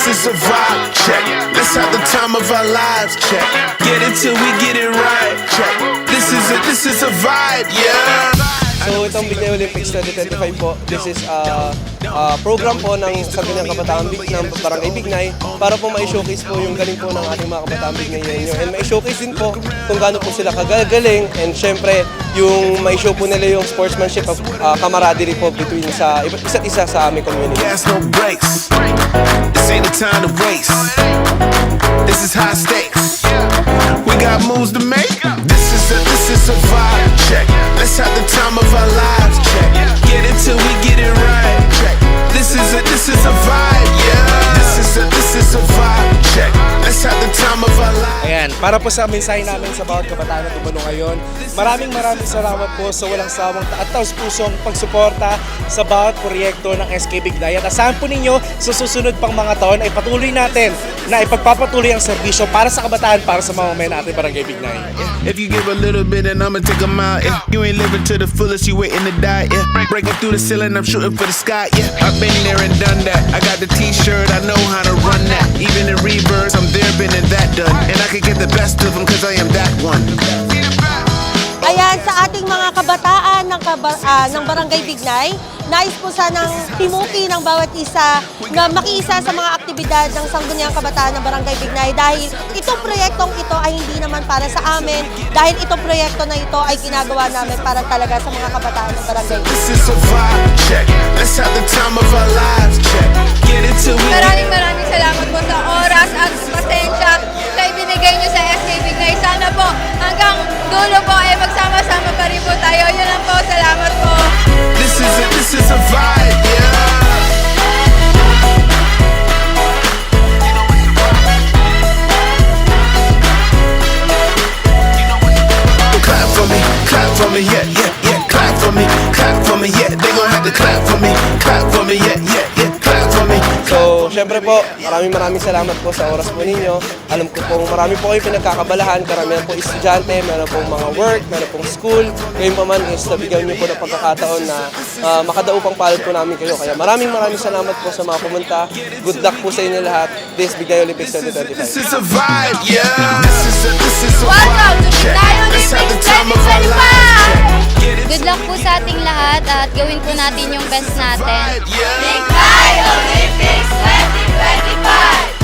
This is a vibe check. Let's have the time of our lives check. Get it till we get it right check. This is a vibe, yeah. So itong Bignay Olympics 2025 po, this is a program po ng Sangguniang Kabataan ng Barangay Bignay para po ma-showcase po yung galing po ng ating mga kabataan Bignay Yenyo, and ma-showcase din po kung gaano po sila kagagaling, and syempre yung ma-show po nila yung sportsmanship of camaraderie po between sa isa't isa sa aming community. Gas no brakes. This ain't the time to waste. This is high stakes. We got moves to make. This is a vibe check. Let's have the time of our lives check. Get it till we get it right check. This is a vibe, yeah. This is a vibe check. Let's have the time of our lives. Ayan, para po sa mensahe namin sa bawat kabataan na tumulong ngayon, maraming salamat po sa walang sawang at taus-pusong pagsuporta sa bawat proyekto ng SK Bignay. At asahan po ninyo sa susunod pang mga taon ay patuloy natin na ipagpapatuloy ang serbisyo para sa kabataan, para sa mga mamamayan natin Barangay Bignay. If you give a little bit and I'ma take 'em out, yeah. You ain't living to the fullest, you waiting to die, yeah. Breaking through the ceiling, I'm shooting for the sky, yeah. I've been there and done that. I got the t-shirt, I know how to run that. Even in reverse, I'm there, been and that done. And I can get the best of them cause I am that one. Ayan, sa ating mga kabataan ng Barangay Bignay, nais po sanang himuki ng bawat isa na makiisa sa mga aktibidad ng Sangguniang Kabataan ng Barangay Bignay, dahil itong proyektong ito ay hindi naman para sa amin, dahil itong proyekto na ito ay ginagawa namin para talaga sa mga kabataan ng Barangay Bignay. This is a vibe check. Let's have the time of our lives check. Get it till we Maraming salamat po sa oras at pasensya na ibinigay niyo sa SK Bignay. Sana po hanggang dulo po ay magsama-sama pa rin po tayo. Yun lang po, salamat po. This is a vibe, yeah. Clap for me, yeah, yeah, yeah. Clap for me, yeah. They gon' have to clap for me, yeah, yeah, yeah. Clap for me. So, syempre po, maraming salamat po sa oras po ninyo. Alam ko pong marami po kayo pinagkakabalahan, karamihan po estudyante, meron pong mga work, meron pong school. Ngayon pa man is nabigyan niyo po ng pagkakataon na makadaupang palad po namin kayo. Kaya maraming salamat po sa mga pumunta. Good luck po sa inyo lahat. This Bignay Olympics 2025. This is a vibe, yeah. This is a Welcome to Bignay Let's have the Olympics time of our lives. 2025! Good luck po sa ating lahat at gawin po natin yung best natin. Yeah. Bignay Olympics 2025!